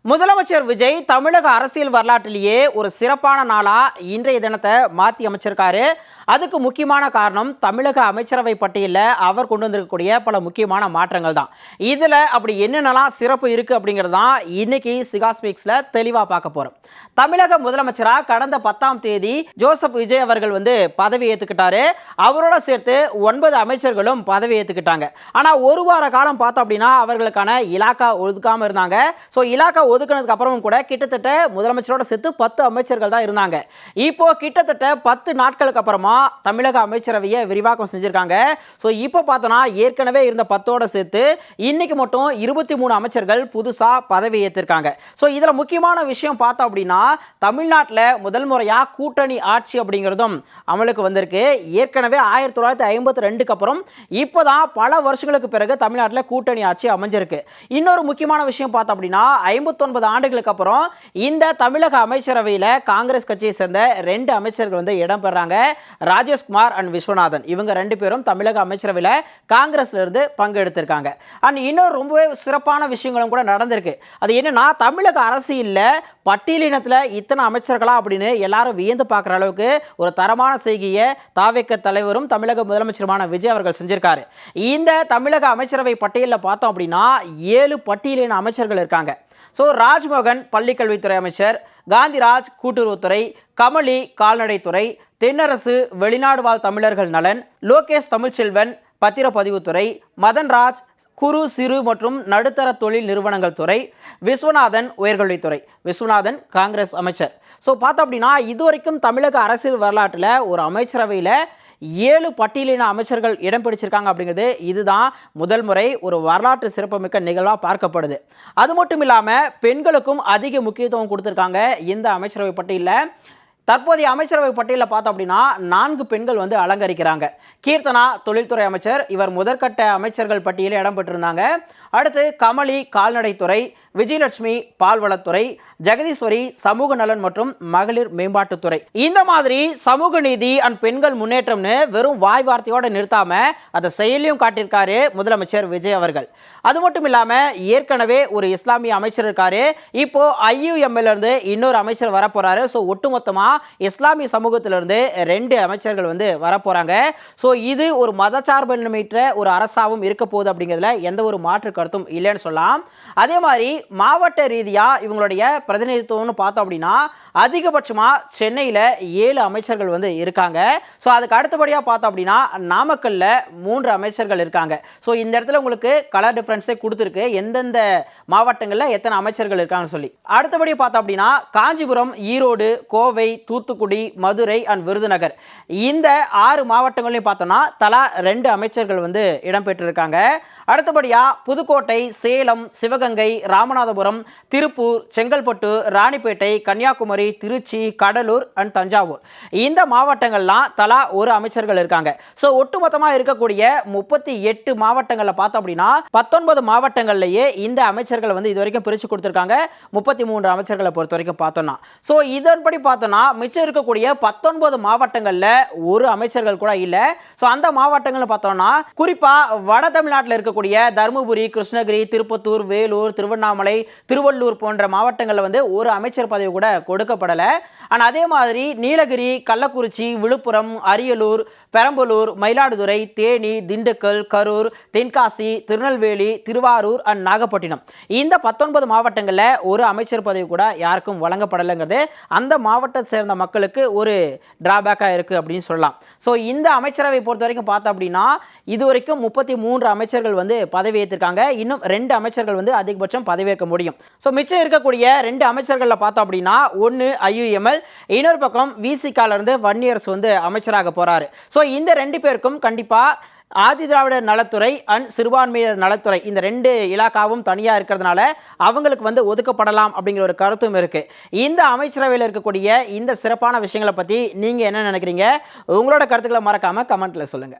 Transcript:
முதலமைச்சர் விஜய் தமிழக அரசியல் வரலாற்றிலேயே ஒரு சிறப்பான நாளா இன்றைய தினத்தை மாற்றி அமைச்சிருக்காரு. அதுக்கு முக்கியமான காரணம் தமிழக அமைச்சரவை பட்டியலில் அவர் கொண்டு வந்திருக்கக்கூடிய பல முக்கியமான மாற்றங்கள் தான். இதில் அப்படி என்னென்னலாம் சிறப்பு இருக்குது அப்படிங்கிறது தான் இன்னைக்கு சிகா ஸ்பீக்ஸில் தெளிவாக பார்க்க போகிறோம். தமிழக முதலமைச்சராக கடந்த 10ஆம் தேதி ஜோசப் விஜய் அவர்கள் பதவி ஏற்றுக்கிட்டாரு. அவரோட சேர்த்து 9 அமைச்சர்களும் பதவி ஏற்றுக்கிட்டாங்க. ஆனால் ஒரு வார காலம் பார்த்தோம் அப்படின்னா அவர்களுக்கான இலாக்கா ஒதுக்காமல் இருந்தாங்க. ஸோ இலாக்கா ஒதுக்கினதுக்கு அப்புறமும் கூட கிட்டத்தட்ட முதலமைச்சரோட சேர்த்து 10 அமைச்சர்கள் தான் இருந்தாங்க. இப்போ கிட்டத்தட்ட 10 நாட்களுக்கு அப்புறமா தமிழக அமைச்சரவையை விரிவாக்கம் செஞ்சிருக்காங்க. ஸோ இப்போ பார்த்தோன்னா ஏற்கனவே இருந்த 10ஓட சேர்த்து இன்னைக்கு மட்டும் 23 அமைச்சர்கள் புதுசாக பதவி ஏற்றிருக்காங்க. ஸோ இதில் முக்கியமான விஷயம் பார்த்தோம் அப்படின்னா தமிழ்நாட்டில் முதல் முறையாக கூட்டணி ஆட்சி அப்படிங்கிறதும் அமலுக்கு வந்திருக்கு. ஏற்கனவே 1952க்கு அப்புறம் இப்போதான் பல வருஷங்களுக்கு பிறகு தமிழ்நாட்டில் கூட்டணி ஆட்சி அமைஞ்சிருக்கு. இன்னொரு முக்கியமான விஷயம் பார்த்தோம் அப்படின்னா 59 ஆண்டுகளுக்கு அப்புறம் இந்த தமிழக அமைச்சரவையில் காங்கிரஸ் கட்சியை சேர்ந்த 2 அமைச்சர்கள் இடம்பெறாங்க. ராஜேஷ்குமார் அண்ட் விஸ்வநாதன், இவங்க 2 பேரும் தமிழக அமைச்சரவையில் காங்கிரஸ்ல இருந்து பங்கெடுத்திருக்காங்க. அண்ட் இன்னொரு ரொம்பவே சிறப்பான விஷயங்களும் கூட நடந்திருக்கு. அது என்னன்னா தமிழக அரசியலில் பட்டியலினத்தில் இத்தனை அமைச்சர்களா அப்படின்னு எல்லாரும் வியந்து பார்க்குற அளவுக்கு ஒரு தரமான செய்தியை தாவேக்க தலைவரும் தமிழக முதலமைச்சருமான விஜய் அவர்கள் செஞ்சிருக்காரு. இந்த தமிழக அமைச்சரவை பட்டியலில் பார்த்தோம் அப்படின்னா 7 பட்டியலின அமைச்சர்கள் இருக்காங்க. ஸோ ராஜ்மோகன் பள்ளிக்கல்வித்துறை அமைச்சர், காந்திராஜ் கூட்டுறவுத்துறை, கமலி கால்நடைத்துறை, தென்னரசு வெளிநாடு வாழ் தமிழர்கள் நலன், லோகேஷ் தமிழ்ச்செல்வன் பத்திரப்பதிவுத்துறை, மதன்ராஜ் குறு சிறு மற்றும் நடுத்தர தொழில் நிறுவனங்கள் துறை, விஸ்வநாதன் உயர்கல்வித்துறை. விஸ்வநாதன் காங்கிரஸ் அமைச்சர். ஸோ பார்த்தோம் அப்படின்னா இதுவரைக்கும் தமிழக அரசியல் வரலாற்றில் ஒரு அமைச்சரவையில் 7 பட்டியலின அமைச்சர்கள் இடம் பிடிச்சிருக்காங்க அப்படிங்கிறது இதுதான் முதல் முறை ஒரு வரலாற்று சிறப்புமிக்க நிகழ்வாக பார்க்கப்படுது. அது மட்டும் இல்லாமல் பெண்களுக்கும் அதிக முக்கியத்துவம் கொடுத்துருக்காங்க இந்த அமைச்சரவை பட்டியலில். தற்போதைய அமைச்சரவை பட்டியலில் பார்த்தோம் அப்படின்னா 4 பெண்கள் அலங்கரிக்கிறாங்க. கீர்த்தனா தொழில்துறை அமைச்சர், இவர் முதற்கட்ட அமைச்சர்கள் பட்டியலில் இடம்பெற்றிருந்தாங்க. அடுத்து கமலி கால்நடைத்துறை, விஜயலட்சுமி பால்வளத்துறை, ஜெகதீஸ்வரி சமூக நலன் மற்றும் மகளிர் மேம்பாட்டுத்துறை. இந்த மாதிரி சமூக நீதி அண்ட் பெண்கள் முன்னேற்றம்னு வெறும் வாய் வார்த்தையோடு நிறுத்தாம அதை செயலியும் காட்டியிருக்காரு முதலமைச்சர் விஜய் அவர்கள். அது மட்டும் இல்லாம ஏற்கனவே ஒரு இஸ்லாமிய அமைச்சர் இருக்காரு. இப்போ IUML இருந்து இன்னொரு அமைச்சர் வரப்போறாரு. ஸோ ஒட்டுமொத்தமா இஸ்லாமிய சமூகத்திலிருந்து 2 அமைச்சர்கள் வரப்போறாங்க. ஸோ இது ஒரு மதச்சார்பின்மையற்ற ஒரு அரசாவும் இருக்க போகுது அப்படிங்கிறதுல எந்த ஒரு மாற்று கருத்தும் இல்லைன்னு சொல்லலாம். அதே மாதிரி மாவட்ட ரீதியா இவங்களுடைய பிரதிநிதித்துவம்னு பார்த்தோம் அப்படின்னா அதிகபட்சமாக சென்னையில் 7 அமைச்சர்கள் இருக்காங்க. ஸோ அதுக்கு அடுத்தபடியாக பார்த்தோம் அப்படின்னா நாமக்கல்ல 3 அமைச்சர்கள் இருக்காங்க. ஸோ இந்த இடத்துல உங்களுக்கு கலர் டிஃபரன்ஸே கொடுத்துருக்கு எந்தெந்த மாவட்டங்களில் எத்தனை அமைச்சர்கள் இருக்காங்கன்னு சொல்லி. அடுத்தபடி பார்த்தோம் அப்படின்னா காஞ்சிபுரம், ஈரோடு, கோவை, தூத்துக்குடி, மதுரை அண்ட் விருதுநகர் இந்த 6 மாவட்டங்களையும் பார்த்தோம்னா தலா 2 அமைச்சர்கள் இடம்பெற்றிருக்காங்க. அடுத்தபடியாக புதுக்கோட்டை, சேலம், சிவகங்கை, ராமநாதபுரம், திருப்பூர், செங்கல்பட்டு, ராணிப்பேட்டை, கன்னியாகுமரி, திருச்சி, கடலூர் அண்ட் தஞ்சாவூர் இந்த மாவட்டங்கள்லாம் தலா 1 அமைச்சர்கள் இருக்காங்க. ஸோ ஒட்டுமொத்தமாக இருக்கக்கூடிய 38 மாவட்டங்களில் பார்த்தோம் அப்படின்னா 19 மாவட்டங்கள்லேயே இந்த அமைச்சர்கள் இது வரைக்கும் பிரித்து கொடுத்துருக்காங்க. 33 அமைச்சர்களை பொறுத்த வரைக்கும் பார்த்தோம்னா ஸோ இதன்படி பார்த்தோம்னா மிச்சம் இருக்கக்கூடிய 19 மாவட்டங்களில் ஒரு அமைச்சர்கள் கூட இல்லை. ஸோ அந்த மாவட்டங்கள் பார்த்தோம்னா குறிப்பாக வட தமிழ்நாட்டில் இருக்கக்கூடிய தருமபுரி, கிருஷ்ணகிரி, திருப்பத்தூர், வேலூர், திருவண்ணாமலை, திருவள்ளூர் போன்ற மாவட்டங்களில் ஒரு அமைச்சர் பதவி கூட கொடுக்கப்படலை. ஆனால் அதே மாதிரி நீலகிரி, கள்ளக்குறிச்சி, விழுப்புரம், அரியலூர், பெரம்பலூர், மயிலாடுதுறை, தேனி, திண்டுக்கல், கரூர், தென்காசி, திருநெல்வேலி, திருவாரூர் அண்ட் நாகப்பட்டினம் இந்த 19 மாவட்டங்களில் ஒரு அமைச்சர் பதவி கூட யாருக்கும் வழங்கப்படலைங்கிறது அந்த மாவட்டத்தை சேர்ந்த மக்களுக்கு ஒரு டிராபேக்காக இருக்குது அப்படின்னு சொல்லலாம். ஸோ இந்த அமைச்சரவை பொறுத்த வரைக்கும் பார்த்தோம் அப்படின்னா இதுவரைக்கும் 33 அமைச்சர்கள் பதவி ஏற்றிருக்காங்க. இன்னும் 2 அமைச்சர்கள் அதிகபட்சம் பதவியேற்க முடியும். ஸோ மிச்சம் இருக்கக்கூடிய 2 அமைச்சர்களில் பார்த்தோம் அப்படின்னா ஒன்று IUML, இன்னொரு பக்கம் VCKல இருந்து வன்னியரசு அமைச்சராக போறாரு. ஸோ இந்த 2 பேருக்கும் கண்டிப்பாக ஆதி திராவிடர் நலத்துறை அண்ட் சிறுபான்மையினர் நலத்துறை இந்த 2 இலாக்காவும் தனியாக இருக்கிறதுனால அவங்களுக்கு ஒதுக்கப்படலாம் அப்படிங்கிற ஒரு கருத்தும் இருக்கு. இந்த அமைச்சரவையில் இருக்கக்கூடிய இந்த சிறப்பான விஷயங்களை பற்றி நீங்கள் என்ன நினைக்கிறீங்க? உங்களோட கருத்துக்களை மறக்காம கமெண்ட்ல சொல்லுங்க.